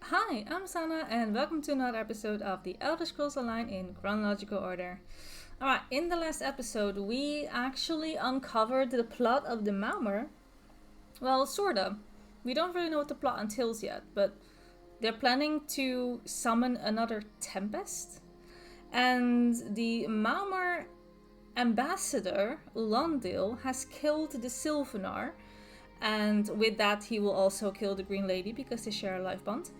Hi, I'm Sana, and welcome to another episode of the Elder Scrolls Online in chronological order. Alright, in the last episode, we actually uncovered the plot of the Malmer. Well, sorta. We don't really know what the plot entails yet, but they're planning to summon another Tempest. And the Malmer ambassador, Londil, has killed the Sylvanar. And with that, he will also kill the Green Lady because they share a life bond.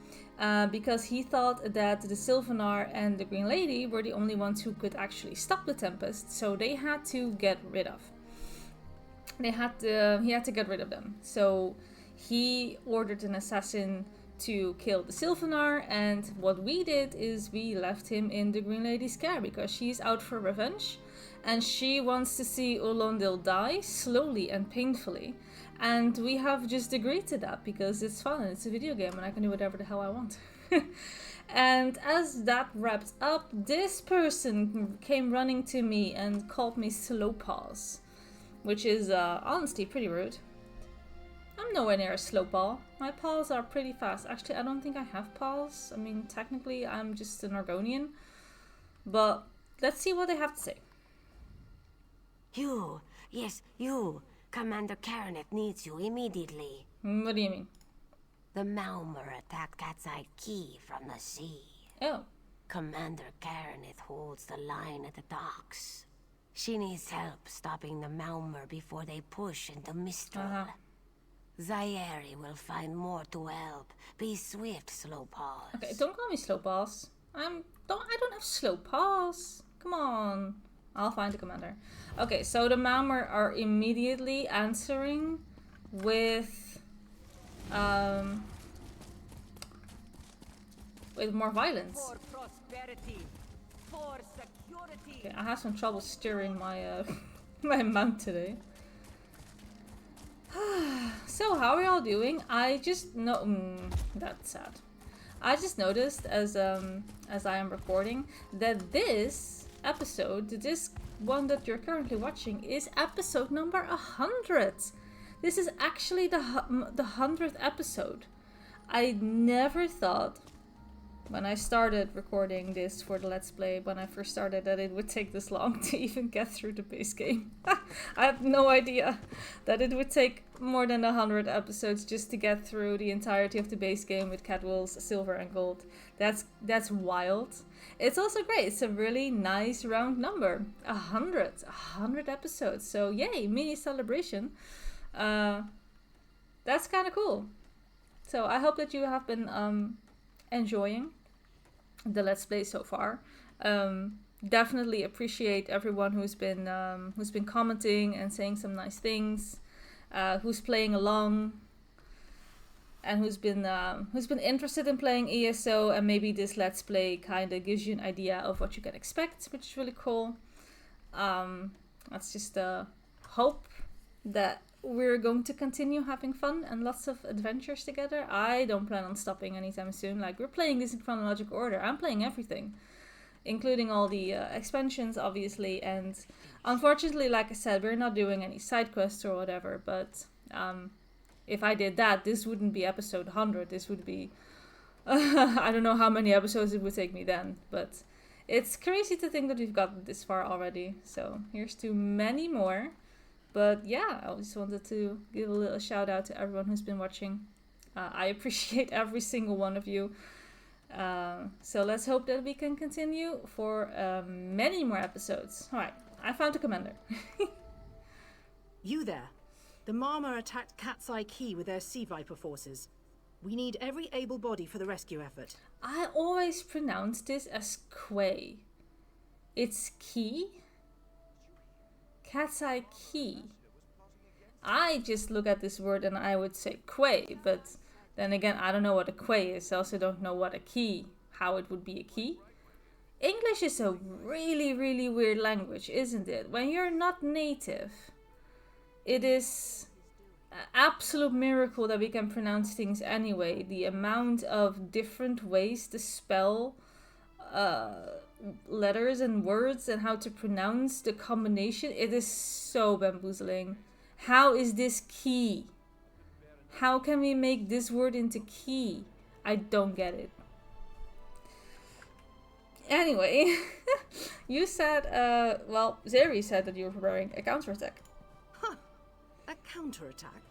Because he thought that the Sylvanar and the Green Lady were the only ones who could actually stop the Tempest, so they had to get rid of. He had to get rid of them. So he ordered an assassin to kill the Sylvanar, and what we did is we left him in the Green Lady's care because she's out for revenge, and she wants to see Ulondil die slowly and painfully. And we have just agreed to that because it's fun and it's a video game and I can do whatever the hell I want. And as that wrapped up, this person came running to me and called me slow paws, which is honestly pretty rude. I'm nowhere near a slow paw. My paws are pretty fast. Actually, I don't think I have paws. I mean, technically, I'm just an Argonian. But let's see what they have to say. You! Yes, you! Commander Karanet needs you immediately. What do you mean? The Malmer attacked Cat's Eye Key from the sea. Oh. Commander Karanet holds the line at the docks. She needs help stopping the Malmer before they push into Mistral. Zairi will find more to help. Be swift, Slowpaws. Okay, don't call me slow paws. I don't have slow paws. Come on. I'll find the commander. Okay, so the Malmer are immediately answering with more violence. For prosperity, for security. Okay, I have some trouble steering my my mount today. So how are y'all doing? I just know that's sad. I just noticed as I am recording that this episode, this one that you're currently watching, is episode number 100. This is actually the 100th episode. I never thought when I started recording this for the Let's Play, when I first started, that it would take this long to even get through the base game. I had no idea that it would take more than 100 episodes just to get through the entirety of the base game with Catwolves, Silver and Gold. That's wild. It's also great. It's a really nice round number. 100 episodes. So yay, mini celebration. That's kind of cool. So I hope that you have been enjoying the Let's Play so far. Definitely appreciate everyone who's been commenting and saying some nice things, who's playing along, and who's been interested in playing ESO, and maybe this Let's Play kind of gives you an idea of what you can expect, which is really cool. Let's just hope that we're going to continue having fun and lots of adventures together. I don't plan on stopping anytime soon. Like, we're playing this in chronological order. I'm playing everything, including all the expansions, obviously. And unfortunately, like I said, we're not doing any side quests or whatever. But if I did that, this wouldn't be episode 100. This would be... I don't know how many episodes it would take me then. But it's crazy to think that we've gotten this far already. So here's to many more. But yeah, I just wanted to give a little shout out to everyone who's been watching. I appreciate every single one of you. So let's hope that we can continue for many more episodes. Alright, I found the commander. You there. The Marmor attacked Cat's Eye Key with their Sea Viper forces. We need every able body for the rescue effort. I always pronounce this as Quay. It's Key? Cat's Eye Key. I just look at this word and I would say quay, but then again, I don't know what a quay is. I also don't know what a key, how it would be a key. English is a really, really weird language, isn't it? When you're not native, it is an absolute miracle that we can pronounce things anyway. The amount of different ways to spell letters and words and how to pronounce the combination, it is so bamboozling. How is this key? How can we make this word into key? I don't get it. Anyway, you said, well, Zeri said that you were preparing a counterattack. Huh. A counterattack?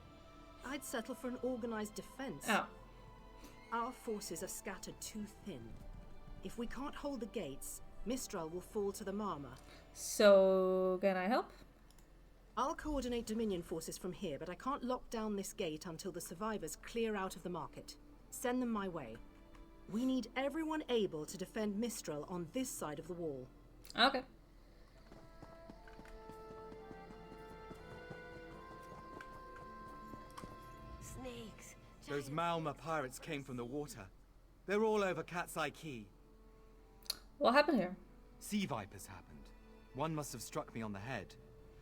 I'd settle for an organized defense. Oh. Our forces are scattered too thin. If we can't hold the gates, Mistral will fall to the Marmor. So, can I help? I'll coordinate Dominion forces from here, but I can't lock down this gate until the survivors clear out of the market. Send them my way. We need everyone able to defend Mistral on this side of the wall. Okay. Snakes. Those Malma pirates came from the water. They're all over Cat's Eye Key. What happened here? Sea vipers happened. One must have struck me on the head.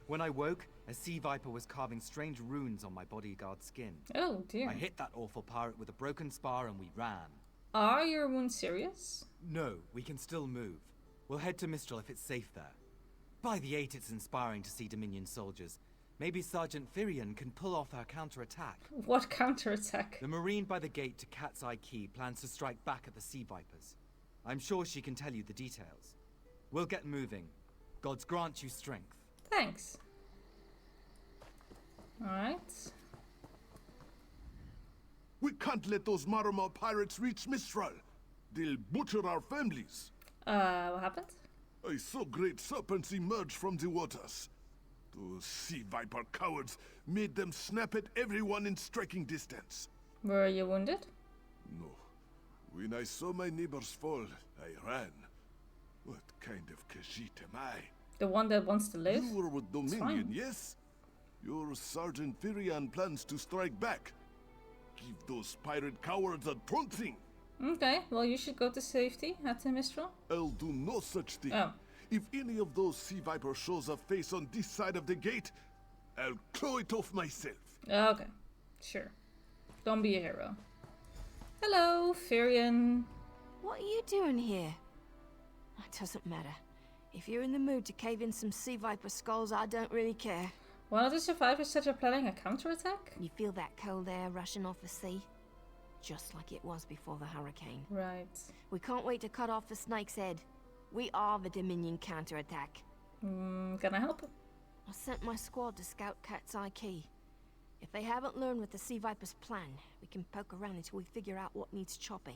When I woke, a sea viper was carving strange runes on my bodyguard's skin. Oh dear. I hit that awful pirate with a broken spar and we ran. Are your wounds serious? No, we can still move. We'll head to Mistral if it's safe there. By the 8, it's inspiring to see Dominion soldiers. Maybe Sergeant Firion can pull off our counterattack. What counterattack? The Marine by the gate to Cat's Eye Key plans to strike back at the Sea Vipers. I'm sure she can tell you the details. We'll get moving. Gods grant you strength. Thanks. Alright. We can't let those Marmor pirates reach Mistral. They'll butcher our families. What happened? I saw great serpents emerge from the waters. Those sea viper cowards made them snap at everyone in striking distance. Were you wounded? No. When I saw my neighbors fall, I ran. What kind of Khajiit am I? The one that wants to live? You were with It's Dominion, fine. yes? Your Sergeant Firion plans to strike back. Give those pirate cowards a trouncing. Okay, well you should go to safety. Head to Mistral. I'll do no such thing. Oh. If any of those sea vipers shows a face on this side of the gate, I'll claw it off myself. Okay, sure. Don't be a hero. Hello, Firion. What are you doing here? It doesn't matter. If you're in the mood to cave in some sea viper skulls, I don't really care. One of the survivors said you're planning a counterattack? You feel that cold air rushing off the sea? Just like it was before the hurricane. Right. We can't wait to cut off the snake's head. We are the Dominion counterattack. Can I help? I sent my squad to scout Cat's Eye Key. If they haven't learned what the Sea Viper's plan, we can poke around until we figure out what needs chopping.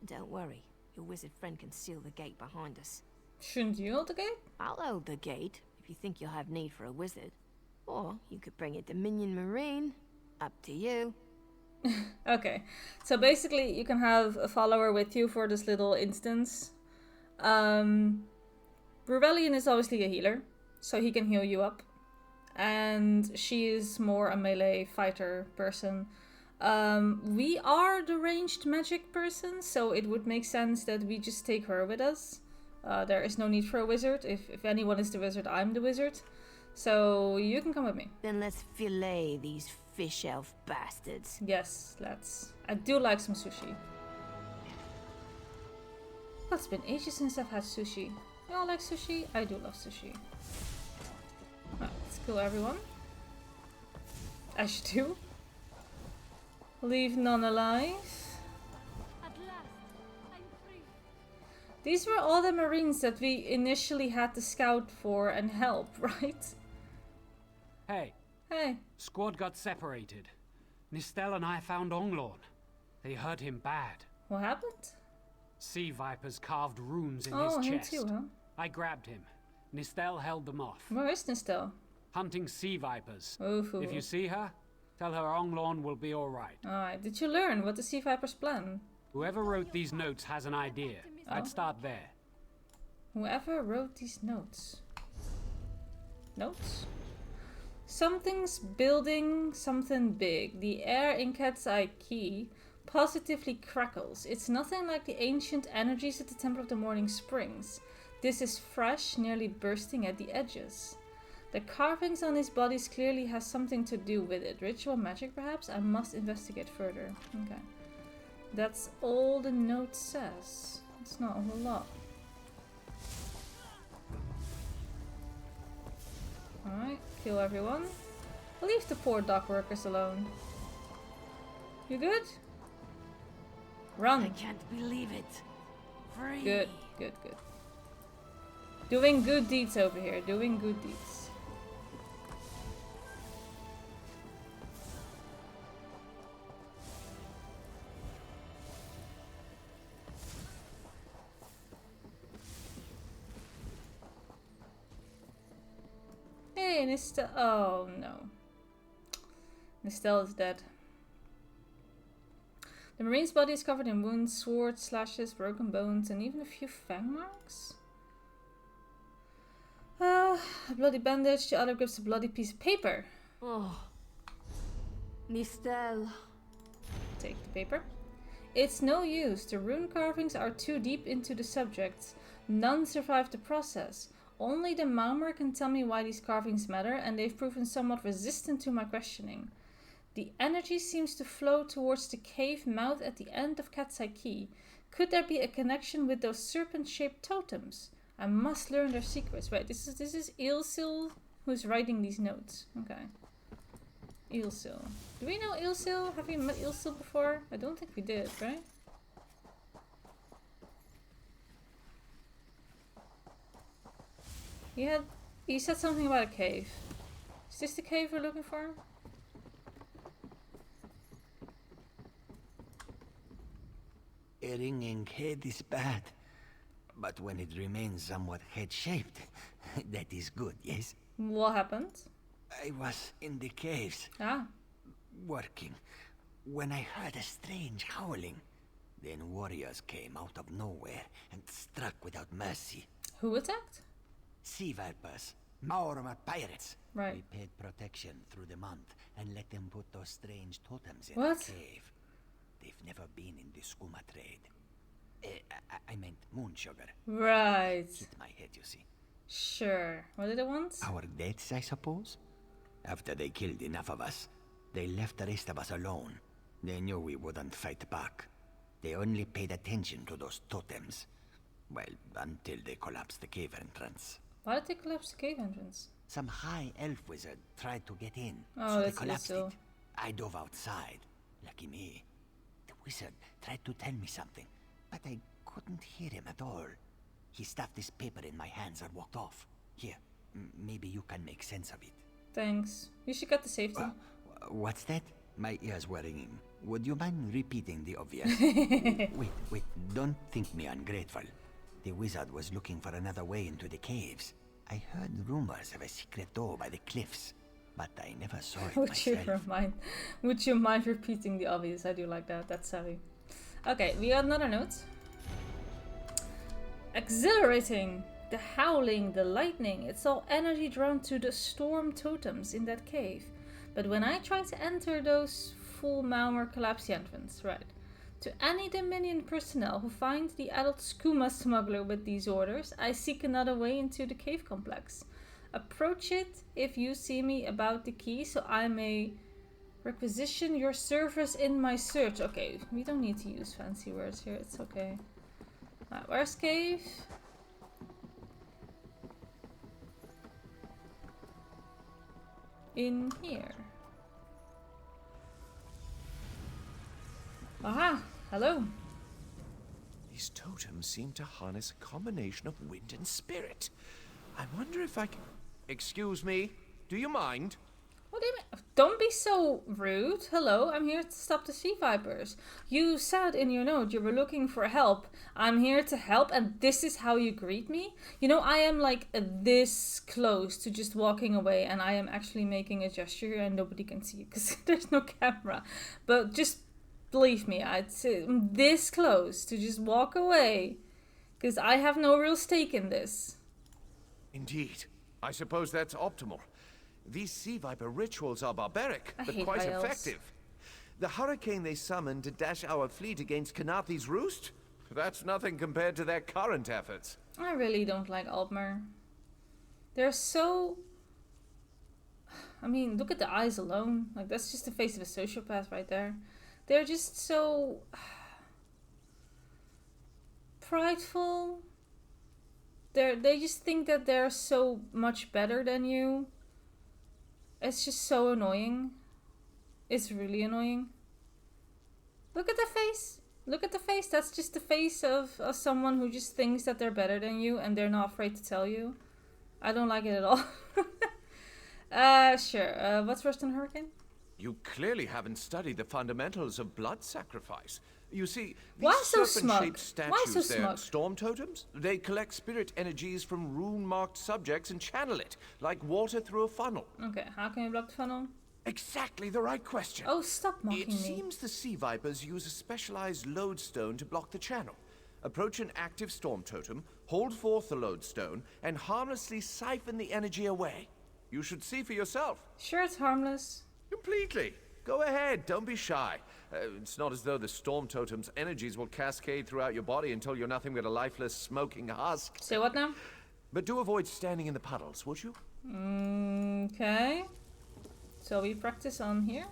Don't worry, your wizard friend can seal the gate behind us. Shouldn't you hold the gate? I'll hold the gate, if you think you'll have need for a wizard. Or you could bring a Dominion Marine. Up to you. Okay, so basically you can have a follower with you for this little instance. Rebellion is obviously a healer, so he can heal you up. And she is more a melee fighter person. We are the ranged magic person, so it would make sense that we just take her with us. There is no need for a wizard. If anyone is the wizard, I'm the wizard. So you can come with me. Then let's fillet these fish elf bastards. Yes, let's. I do like some sushi. Well, it's been ages since I've had sushi. You all like sushi? I do love sushi. Right, let's kill everyone. As you do. Leave none alive. At last, I'm free. These were all the Marines that we initially had to scout for and help, right? Hey, Hey. squad got separated. Nistel and I found Onglorn. They hurt him bad. What happened? Sea vipers carved runes in Oh, his him chest. too, huh? I grabbed him. Nistel held them off. Where is Nistel? Hunting sea vipers. Oof. If you see her, tell her Onglorn will be alright. Alright, did you learn what the Sea Viper's plan? Whoever wrote these notes has an idea. I'd start there. Whoever wrote these notes. Notes? Something's building something big. The air in Cat's Eye Key positively crackles. It's nothing like the ancient energies at the Temple of the Morning Springs. This is fresh, nearly bursting at the edges. The carvings on his bodies clearly has something to do with it. Ritual magic, perhaps? I must investigate further. Okay. That's all the note says. It's not a whole lot. Alright, kill everyone. Leave the poor dock workers alone. You good? Run. I can't believe it. Free. Good, good, good. Doing good deeds over here. Doing good deeds. Hey, Nistel. Oh no. Nistel is dead. The Marine's body is covered in wounds, swords, slashes, broken bones, and even a few fang marks. A bloody bandage. The other grips a bloody piece of paper. Oh. Nistel. Take the paper. It's no use. The rune carvings are too deep into the subjects. None survive the process. Only the Maumar can tell me why these carvings matter, and they've proven somewhat resistant to my questioning. The energy seems to flow towards the cave mouth at the end of Katsai Key. Could there be a connection with those serpent-shaped totems? I must learn their secrets. Right, this is Ilsil who's writing these notes. Okay. Ilsil. Do we know Ilsil? Have we met Ilsil before? I don't think we did, right? He said something about a cave. Is this the cave we're looking for? A ringing head is bad, but when it remains somewhat head-shaped, that is good, yes? What happened? I was in the caves, working, when I heard a strange howling. Then warriors came out of nowhere and struck without mercy. Who attacked? Sea vipers, Maorma pirates. Right. We paid protection through the month and let them put those strange totems in What? the cave. They've never been in the skooma trade. I meant moon sugar. Right. Hit my head, you see. Sure. What did it want? Our deaths, I suppose? After they killed enough of us, they left the rest of us alone. They knew we wouldn't fight back. They only paid attention to those totems. Well, until they collapsed the cave entrance. Why did they collapse the cave entrance? Some high elf wizard tried to get in, Oh, so they that's collapsed also. it. I dove outside. Lucky me. The wizard tried to tell me something, but I couldn't hear him at all. He stuffed this paper in my hands and walked off. Here, maybe you can make sense of it. Thanks. You should get the safety. What's that? My ears were ringing. Would you mind repeating the obvious? Wait, don't think me ungrateful. The wizard was looking for another way into the caves. I heard rumors of a secret door by the cliffs, but I never saw it myself. Would you mind repeating the obvious? I do like that. That's savvy. Okay, we got another note. Exhilarating. The howling, the lightning, it's all energy drawn to the storm totems in that cave. But when I try to enter those full Maumar collapse the entrance, right. To any Dominion personnel who find the adult skooma smuggler with these orders, I seek another way into the cave complex. Approach it if you see me about the key, so I may requisition your service in my search. Okay, we don't need to use fancy words here, it's okay. Right, where's cave? In here. Aha! Hello. These totems seem to harness a combination of wind and spirit. I wonder if I can... Excuse me? Do you mind? What do you mean? Don't be so rude. Hello, I'm here to stop the sea vipers. You said in your note you were looking for help. I'm here to help, and this is how you greet me? You know, I am like this close to just walking away, and I am actually making a gesture and nobody can see it because there's no camera. But just believe me, I'd say this close to just walk away because I have no real stake in this. Indeed. I suppose that's optimal. These sea viper rituals are barbaric, I but hate quite whales. effective. The hurricane they summoned to dash our fleet against Kanathi's roost? That's nothing compared to their current efforts. I really don't like Aldmeri. They're so... I mean, look at the eyes alone. Like, that's just the face of a sociopath right there. They're just so... prideful. They just think that they're so much better than you. It's just so annoying. It's really annoying. Look at the face. Look at the face. That's just the face of someone who just thinks that they're better than you and they're not afraid to tell you. I don't like it at all. Sure. What's worse than a hurricane? You clearly haven't studied the fundamentals of blood sacrifice. You see, Why these so smug? serpent-shaped Why statues, so they're smug? storm totems. They collect spirit energies from rune-marked subjects and channel it, like water through a funnel. Okay, how can you block the funnel? Exactly the right question. Oh, stop mocking It me. seems the Sea Vipers use a specialized lodestone to block the channel. Approach an active storm totem, hold forth the lodestone, and harmlessly siphon the energy away. You should see for yourself. Sure, it's harmless. Completely. Go ahead, don't be shy. It's not as though the storm totem's energies will cascade throughout your body until you're nothing but a lifeless, smoking husk. Say what now? But do avoid standing in the puddles, would you? Okay. So we practice on here.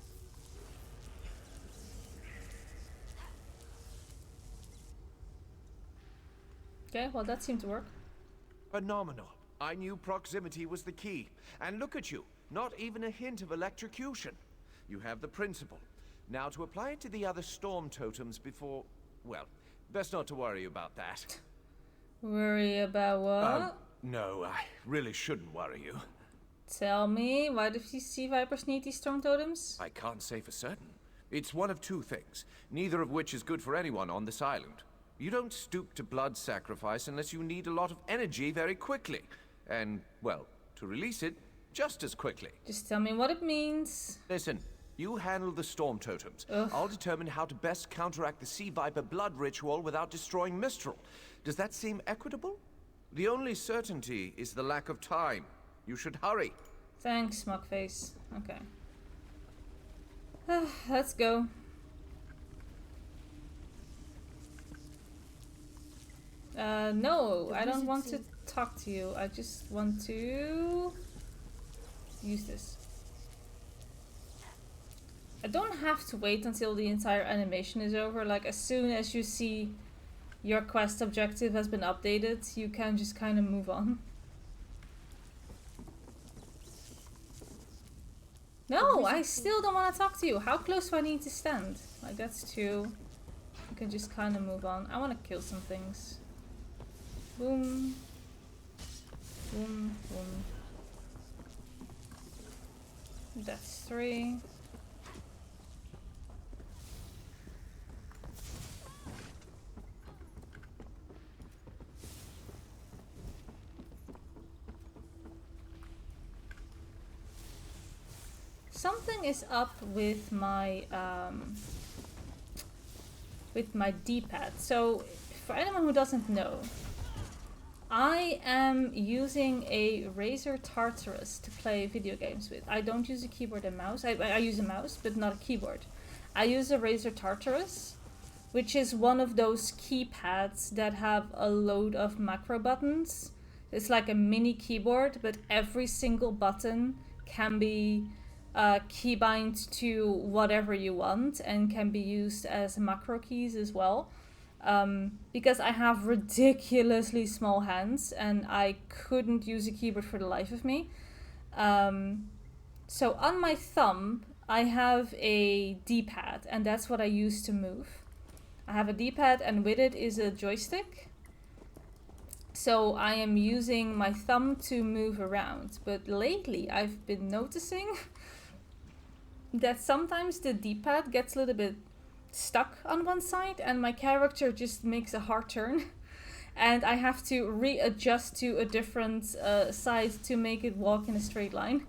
Okay, well that seemed to work. Phenomenal. I knew proximity was the key. And look at you, not even a hint of electrocution. You have the principle. Now to apply it to the other storm totems before... well, best not to worry about that. Worry about what? No, I really shouldn't worry you. Tell me, why do these sea vipers need these storm totems? I can't say for certain. It's one of two things, neither of which is good for anyone on this island. You don't stoop to blood sacrifice unless you need a lot of energy very quickly. And, well, to release it, just as quickly. Just tell me what it means. Listen, you handle the storm totems. Ugh. I'll determine how to best counteract the Sea Viper blood ritual without destroying Mistral. Does that seem equitable? The only certainty is the lack of time. You should hurry. Thanks, Smugface. Okay. Let's go. No, I don't want to talk to you. I just want to use this. I don't have to wait until the entire animation is over. Like, as soon as you see your quest objective has been updated, you can just kind of move on. No, I still don't want to talk to you. How close do I need to stand? Like, that's 2. You can just kind of move on. I want to kill some things. Boom. Boom, boom. That's 3. Something is up with my D-pad. So, for anyone who doesn't know, I am using a Razer Tartarus to play video games with. I don't use a keyboard and mouse. I use a mouse, but not a keyboard. I use a Razer Tartarus, which is one of those keypads that have a load of macro buttons. It's like a mini keyboard, but every single button can be keybind to whatever you want and can be used as macro keys as well. Because I have ridiculously small hands and I couldn't use a keyboard for the life of me. So on my thumb, I have a D-pad and that's what I use to move. I have a D-pad and with it is a joystick. So I am using my thumb to move around. But lately I've been noticing that sometimes the D-pad gets a little bit stuck on one side and my character just makes a hard turn and I have to readjust to a different side to make it walk in a straight line.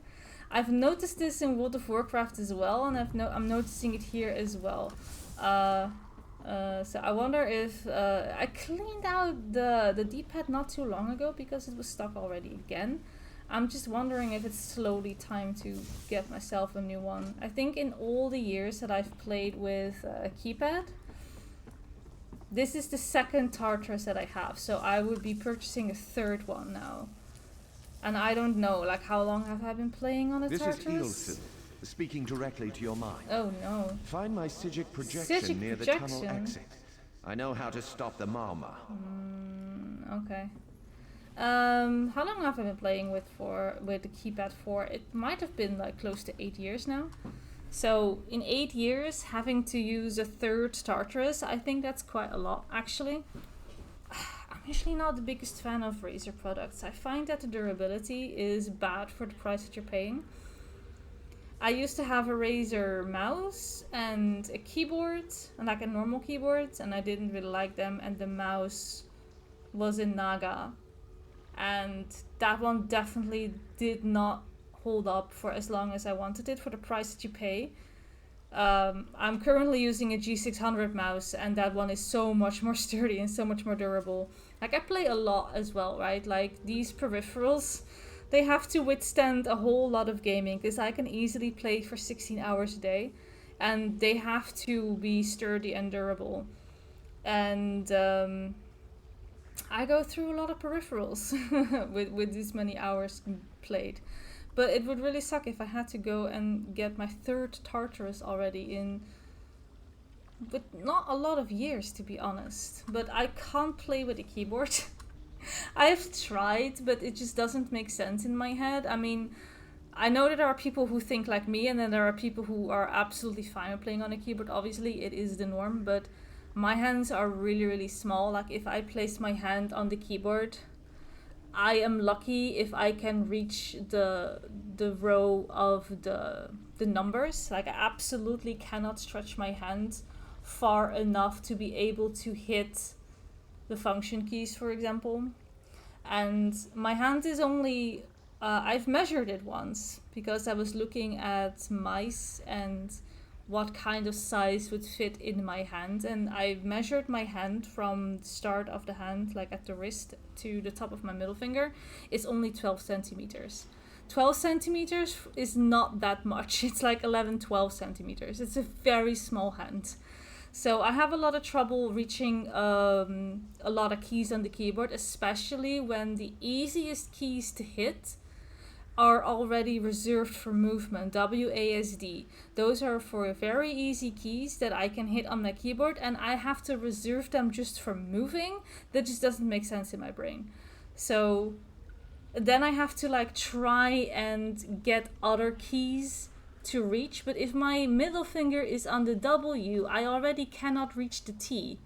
I've noticed this in World of Warcraft as well, and I'm noticing it here as well. So I wonder if I cleaned out the D-pad not too long ago because it was stuck already again. I'm just wondering if it's slowly time to get myself a new one. I think in all the years that I've played with a keypad, this is the second Tartarus that I have, so I would be purchasing a third one now. And I don't know, like, how long have I been playing on a Tartarus? This is Eilson, speaking directly to your mind. Oh no. Find my Psijic projection near the tunnel exit. I know how to stop the Malma. Okay. How long have I been playing with the keypad for? It might have been like close to 8 years now. So in 8 years, having to use a third Tartarus, I think that's quite a lot, actually. I'm usually not the biggest fan of Razer products. I find that the durability is bad for the price that you're paying. I used to have a Razer mouse and a keyboard, and like a normal keyboard, and I didn't really like them, and the mouse was in Naga. And that one definitely did not hold up for as long as I wanted it for the price that you pay. I'm currently using a G600 mouse, and that one is so much more sturdy and so much more durable. Like, I play a lot as well, right? Like, these peripherals, they have to withstand a whole lot of gaming, because I can easily play for 16 hours a day, and they have to be sturdy and durable. And I go through a lot of peripherals with this many hours played. But it would really suck if I had to go and get my third Tartarus already in, with not a lot of years, to be honest. But I can't play with a keyboard. I've tried, but it just doesn't make sense in my head. I mean, I know that there are people who think like me, and then there are people who are absolutely fine with playing on a keyboard. Obviously, it is the norm, but my hands are really, really small. Like, if I place my hand on the keyboard, I am lucky if I can reach the row of the numbers. Like, I absolutely cannot stretch my hand far enough to be able to hit the function keys, for example. And my hand is only, I've measured it once because I was looking at mice and what kind of size would fit in my hand, and I measured my hand from the start of the hand, like at the wrist, to the top of my middle finger. It's only 12 centimeters. 12 centimeters is not that much. It's like 11-12 centimeters. It's a very small hand. So I have a lot of trouble reaching a lot of keys on the keyboard, especially when the easiest keys to hit are already reserved for movement, WASD. Those are for very easy keys that I can hit on my keyboard, and I have to reserve them just for moving. That just doesn't make sense in my brain. So then I have to like try and get other keys to reach, but if my middle finger is on the W, I already cannot reach the T,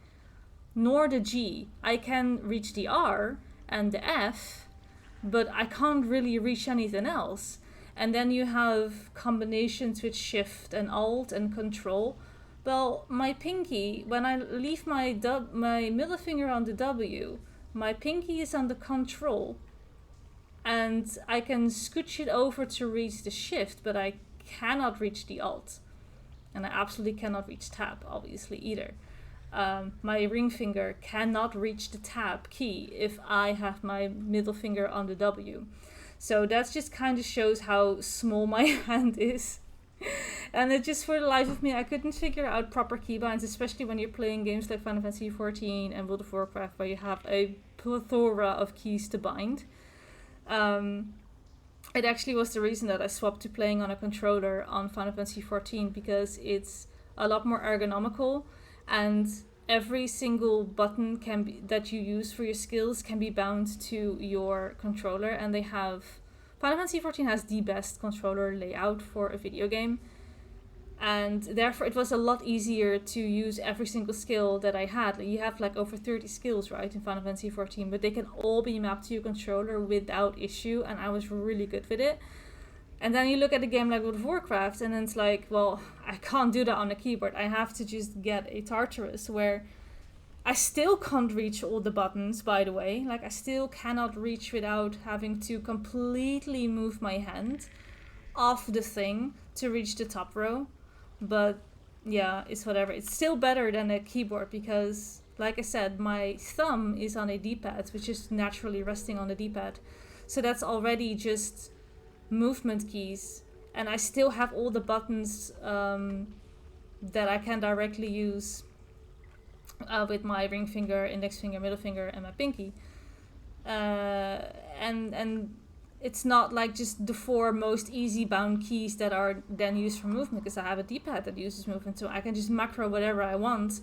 nor the G. I can reach the R and the F, but I can't really reach anything else. And then you have combinations with Shift and Alt and Control. Well, my pinky, when I leave my middle finger on the W, my pinky is on the Control, and I can scooch it over to reach the Shift, but I cannot reach the Alt. And I absolutely cannot reach Tab, obviously, either. My ring finger cannot reach the Tab key if I have my middle finger on the W. So that just kind of shows how small my hand is. And it just, for the life of me, I couldn't figure out proper keybinds, especially when you're playing games like Final Fantasy XIV and World of Warcraft, where you have a plethora of keys to bind. It actually was the reason that I swapped to playing on a controller on Final Fantasy XIV, because it's a lot more ergonomical, and every single button that you use for your skills can be bound to your controller. And Final Fantasy XIV has the best controller layout for a video game, and therefore it was a lot easier to use every single skill that I had. You have like over 30 skills, right, in Final Fantasy XIV, but they can all be mapped to your controller without issue, and I was really good with it. And then you look at a game like World of Warcraft, and then it's like, well, I can't do that on a keyboard. I have to just get a Tartarus, where I still can't reach all the buttons, by the way. Like, I still cannot reach without having to completely move my hand off the thing to reach the top row. But yeah, it's whatever. It's still better than a keyboard, because, like I said, my thumb is on a D-pad, which is naturally resting on the D-pad. So that's already just movement keys, and I still have all the buttons that I can directly use with my ring finger, index finger, middle finger, and my pinky. And it's not like just the 4 most easy bound keys that are then used for movement, because I have a D-pad that uses movement, so I can just macro whatever I want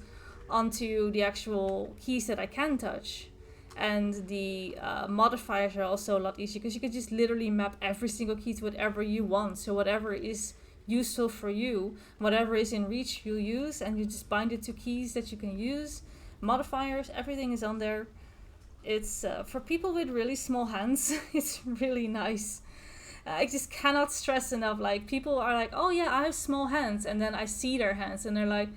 onto the actual keys that I can touch. And the modifiers are also a lot easier, because you can just literally map every single key to whatever you want. So whatever is useful for you. Whatever is in reach, you'll use, and you just bind it to keys that you can use. Modifiers, everything is on there. It's for people with really small hands. It's really nice. I just cannot stress enough. Like, people are like, oh yeah, I have small hands, and then I see their hands and they're like,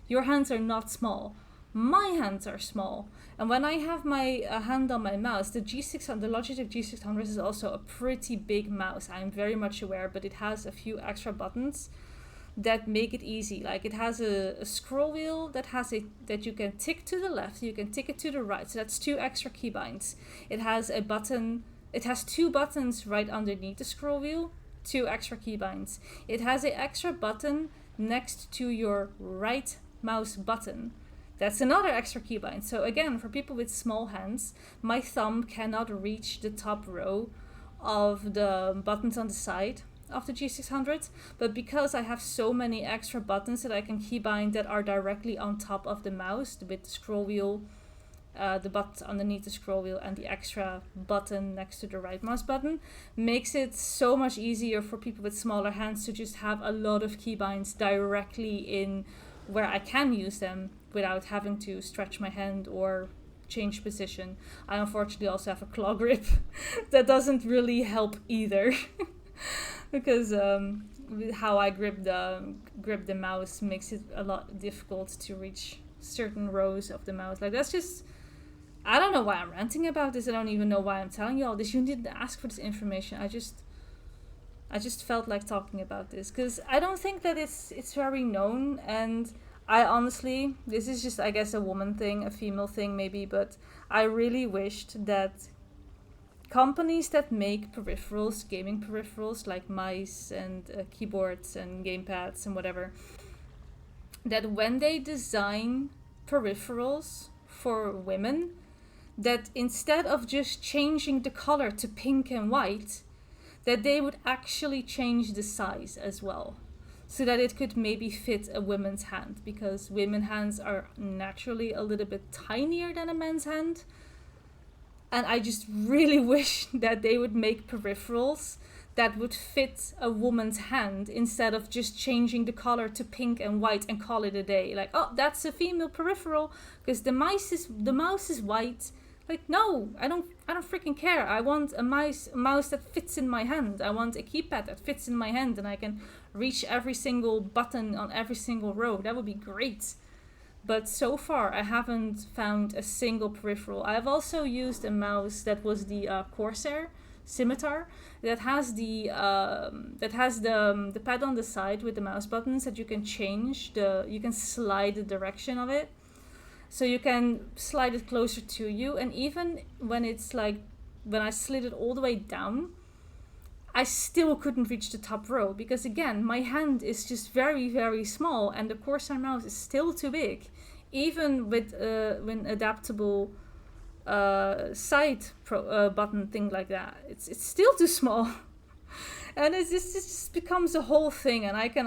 your hands are not small. My hands are small. And when I have my hand on my mouse, the G600, the Logitech G600 is also a pretty big mouse. I'm very much aware, but it has a few extra buttons that make it easy. Like, it has a scroll wheel that you can tick to the left, you can tick it to the right. So that's 2 extra keybinds. It has a button. It has 2 buttons right underneath the scroll wheel, 2 extra keybinds. It has an extra button next to your right mouse button. That's another extra keybind. So again, for people with small hands, my thumb cannot reach the top row of the buttons on the side of the G600. But because I have so many extra buttons that I can keybind that are directly on top of the mouse, with the scroll wheel, the buttons underneath the scroll wheel, and the extra button next to the right mouse button, makes it so much easier for people with smaller hands to just have a lot of keybinds directly in where I can use them without having to stretch my hand or change position. I unfortunately also have a claw grip that doesn't really help either. Because how I grip the mouse makes it a lot difficult to reach certain rows of the mouse. Like, that's just, I don't know why I'm ranting about this. I don't even know why I'm telling you all this. You didn't ask for this information. I just felt like talking about this because I don't think that it's very known, and I honestly, this is just, I guess, a woman thing, a female thing maybe, but I really wished that companies that make peripherals, gaming peripherals like mice and keyboards and gamepads and whatever, that when they design peripherals for women, that instead of just changing the color to pink and white, that they would actually change the size as well, so that it could maybe fit a woman's hand, because women's hands are naturally a little bit tinier than a man's hand. And I just really wish that they would make peripherals that would fit a woman's hand instead of just changing the color to pink and white and call it a day. Like, oh, that's a female peripheral because the mouse is white. Like, no, I don't freaking care. I want a mouse that fits in my hand. I want a keypad that fits in my hand and I can reach every single button on every single row. That would be great. But so far, I haven't found a single peripheral. I've also used a mouse that was the Corsair Scimitar that has the pad on the side with the mouse buttons that you can change. You can slide the direction of it, so you can slide it closer to you. And even when it's like, when I slid it all the way down, I still couldn't reach the top row because, again, my hand is just very, very small and the Corsair mouse is still too big. Even with an adaptable side button thing like that, it's still too small. And it just becomes a whole thing. And I can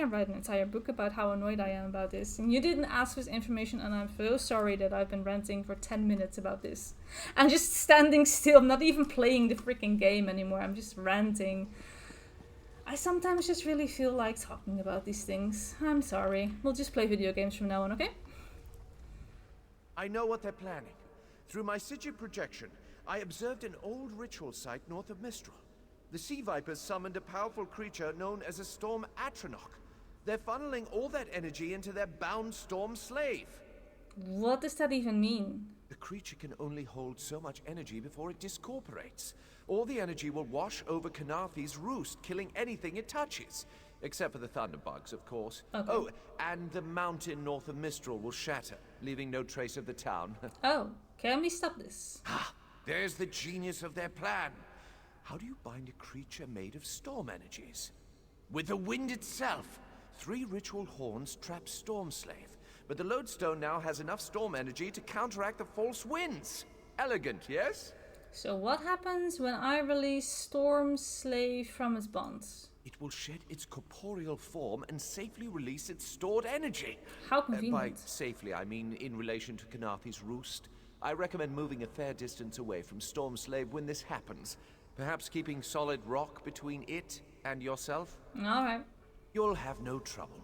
write an entire book about how annoyed I am about this. And you didn't ask for this information, and I'm so sorry that I've been ranting for 10 minutes about this. I'm just standing still. I'm not even playing the freaking game anymore. I'm just ranting. I sometimes just really feel like talking about these things. I'm sorry. We'll just play video games from now on, okay? I know what they're planning. Through my Sigil projection, I observed an old ritual site north of Mistral. The Sea Vipers summoned a powerful creature known as a Storm Atronach. They're funneling all that energy into their bound Storm Slave. What does that even mean? The creature can only hold so much energy before it discorporates. All the energy will wash over Kanathi's roost, killing anything it touches. Except for the thunderbugs, of course. Okay. Oh, and the mountain north of Mistral will shatter, leaving no trace of the town. Oh, can we stop this? Ah, there's the genius of their plan. How do you bind a creature made of storm energies? With the wind itself. 3 ritual horns trap Storm Slave, but the lodestone now has enough storm energy to counteract the false winds. Elegant, yes? So what happens when I release Storm Slave from its bonds? It will shed its corporeal form and safely release its stored energy. How convenient. By safely, I mean in relation to Kanathi's roost. I recommend moving a fair distance away from Storm Slave when this happens. Perhaps keeping solid rock between it and yourself? Alright. You'll have no trouble.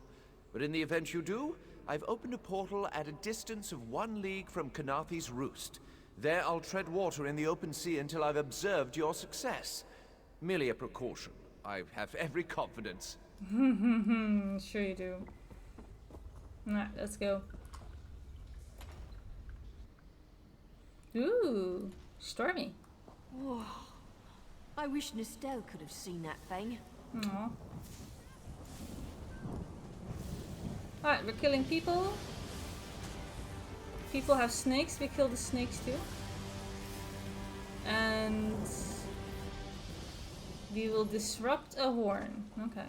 But in the event you do, I've opened a portal at a distance of 1 league from Kanathi's roost. There I'll tread water in the open sea until I've observed your success. Merely a precaution. I have every confidence. Sure you do. Alright, let's go. Ooh, stormy. Whoa. I wish Nistel could have seen that thing. Aww. Alright, we're killing people. People have snakes, we kill the snakes too. And we will disrupt a horn. Okay.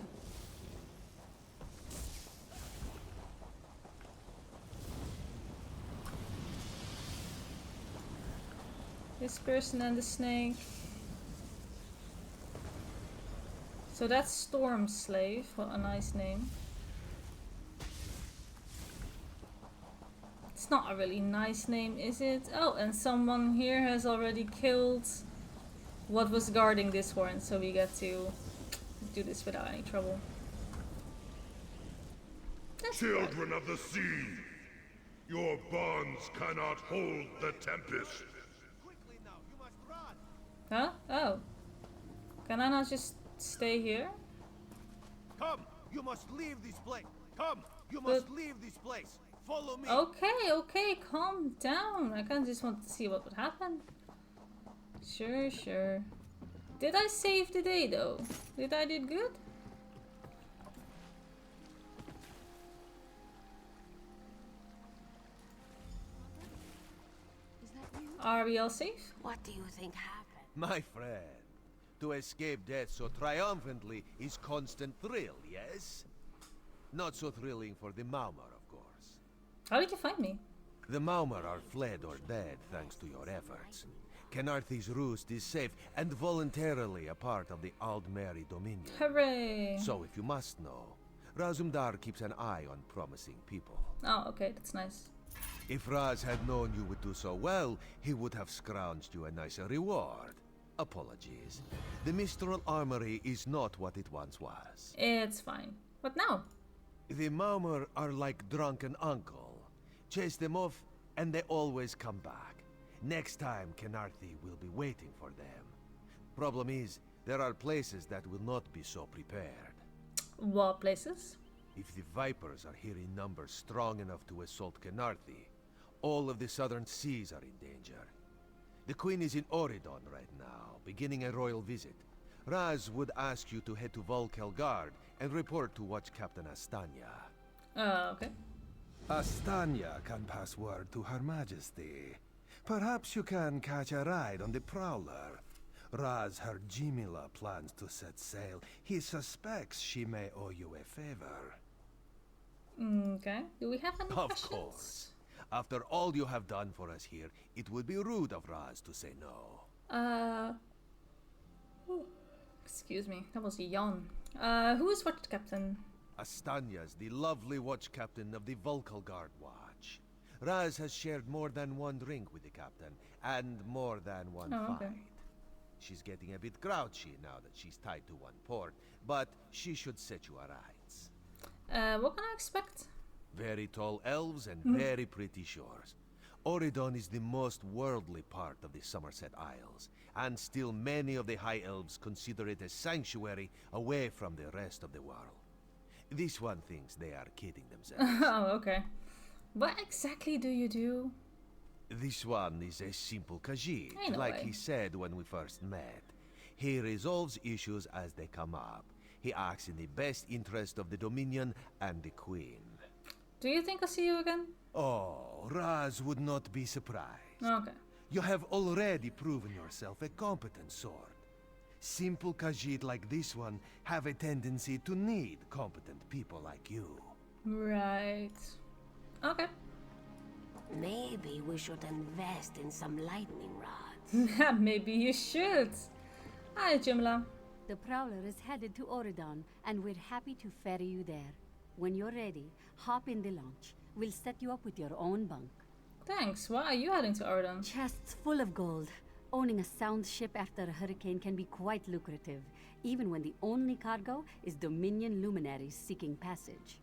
This person and the snake. So that's Storm Slave. What a nice name. It's not a really nice name, is it? Oh, and someone here has already killed what was guarding this horn, so we get to do this without any trouble. That's Children of the sea, your bonds cannot hold the tempest. Quickly now, you must run! Huh? Oh. Can I not just stay here? Come, you must leave this place. Come, you must leave this place. Follow me. Okay, okay, calm down. I kinda just want to see what would happen. Sure, sure. Did I save the day though? Did I did good? Is that you? Are we all safe? What do you think happened? My friend, to escape death so triumphantly is constant thrill, yes? Not so thrilling for the Maumar, of course. How did you find me? The Maumar are fled or dead thanks to your efforts. Kenarthi's roost is safe and voluntarily a part of the Aldmeri Dominion. Hooray! So if you must know, Razumdar keeps an eye on promising people. Oh, okay, that's nice. If Raz had known you would do so well, he would have scrounged you a nicer reward. Apologies. The Mistral Armory is not what it once was. It's fine. What now? The Maumar are like drunken uncle. Chase them off, and they always come back. Next time, Kenarthi will be waiting for them. Problem is, there are places that will not be so prepared. What places? If the Vipers are here in numbers strong enough to assault Kenarthi, all of the southern seas are in danger. The Queen is in Oridon right now, beginning a royal visit. Raz would ask you to head to Volkelgard and report to Watch Captain Astanya. Okay. Astanya can pass word to Her Majesty. Perhaps you can catch a ride on the Prowler. Raz her Jimila plans to set sail. He suspects she may owe you a favor. Okay. Do we have any Of questions? course. After all you have done for us here, it would be rude of Raz to say no. Excuse me. That was a yawn. Who is Watch Captain? Astanya's the lovely watch captain of the Volkelgard Watch. Raz has shared more than one drink with the captain, and more than one fight. Okay. She's getting a bit grouchy now that she's tied to one port, but she should set you aright. What can I expect? Very tall elves and very pretty shores. Oridon is the most worldly part of the Somerset Isles, and still many of the High Elves consider it a sanctuary away from the rest of the world. This one thinks they are kidding themselves. Oh, okay. What exactly do you do? This one is a simple Khajiit, I know like it. he said when we first met. He resolves issues as they come up. He acts in the best interest of the Dominion and the Queen. Do you think I'll see you again? Oh, Raz would not be surprised. Okay. You have already proven yourself a competent sword. Simple Khajiit like this one have a tendency to need competent people like you. Right. Okay. Maybe we should invest in some lightning rods. Maybe you should. Hi, Jimla. The Prowler is headed to Oridon, and we're happy to ferry you there. When you're ready, hop in the launch. We'll set you up with your own bunk. Thanks. Why are you heading to Oridon? Chests full of gold. Owning a sound ship after a hurricane can be quite lucrative. even when the only cargo is Dominion luminaries seeking passage.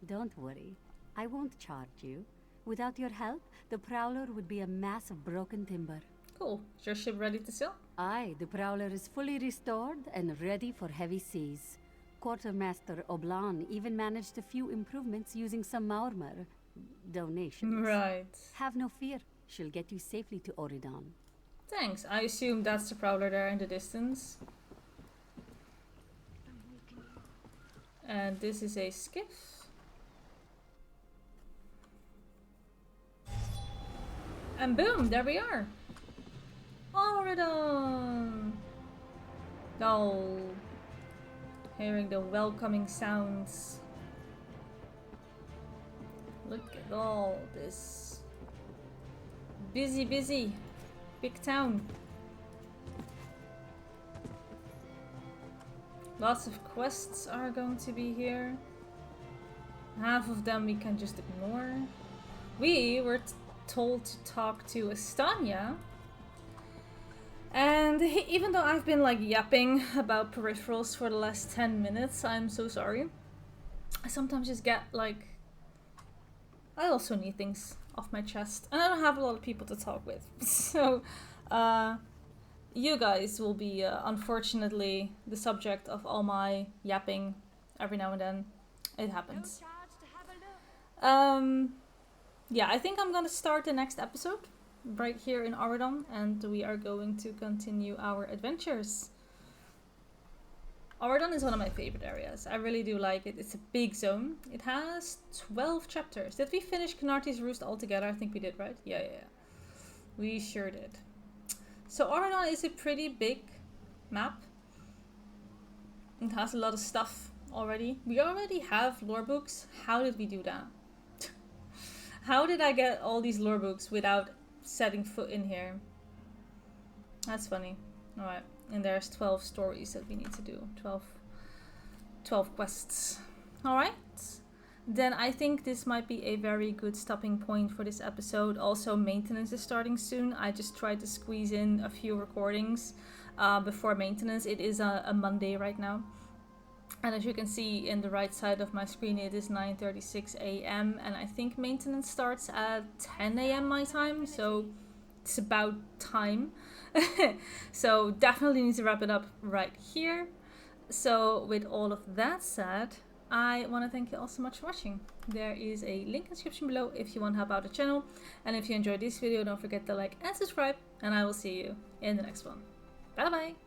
Don't worry, I won't charge you. Without your help, the Prowler would be a mass of broken timber. Cool. Is your ship ready to sail? Aye, the Prowler is fully restored and ready for heavy seas. Quartermaster Oblan even managed a few improvements using some Maurmer donations. Right. Have no fear, she'll get you safely to Oridon. Thanks. I assume that's the Prowler there in the distance. And this is a skiff. And boom, there we are. Oridon! Oh, hearing the welcoming sounds. Look at all this. Busy, big town. Lots of quests are going to be here. Half of them we can just ignore. We were told to talk to Estania. And even though I've been like yapping about peripherals for the last 10 minutes, I'm so sorry. I sometimes just get like... I also need things off my chest. And I don't have a lot of people to talk with. So, you guys will be, unfortunately, the subject of all my yapping every now and then. It happens. Yeah, I think I'm gonna start the next episode right here in Oridon, and we are going to continue our adventures. Oridon is one of my favorite areas. I really do like it. It's a big zone. It has 12 chapters. Did we finish Knarty's Roost altogether? I think we did, right? Yeah. We sure did. So Oridon is a pretty big map. It has a lot of stuff already. We already have lore books. How did we do that? How did I get all these lore books without setting foot in here? That's funny. Alright. And there's 12 stories that we need to do. 12 quests. Alright. Then I think this might be a very good stopping point for this episode. Also, maintenance is starting soon. I just tried to squeeze in a few recordings before maintenance. It is a Monday right now. And as you can see in the right side of my screen, it is 9:36 a.m. and I think maintenance starts at 10 a.m. my time, so it's about time. So definitely need to wrap it up right here. So with all of that said, I want to thank you all so much for watching. There is a link in the description below if you want to help out the channel. And if you enjoyed this video, don't forget to like and subscribe. And I will see you in the next one. Bye bye!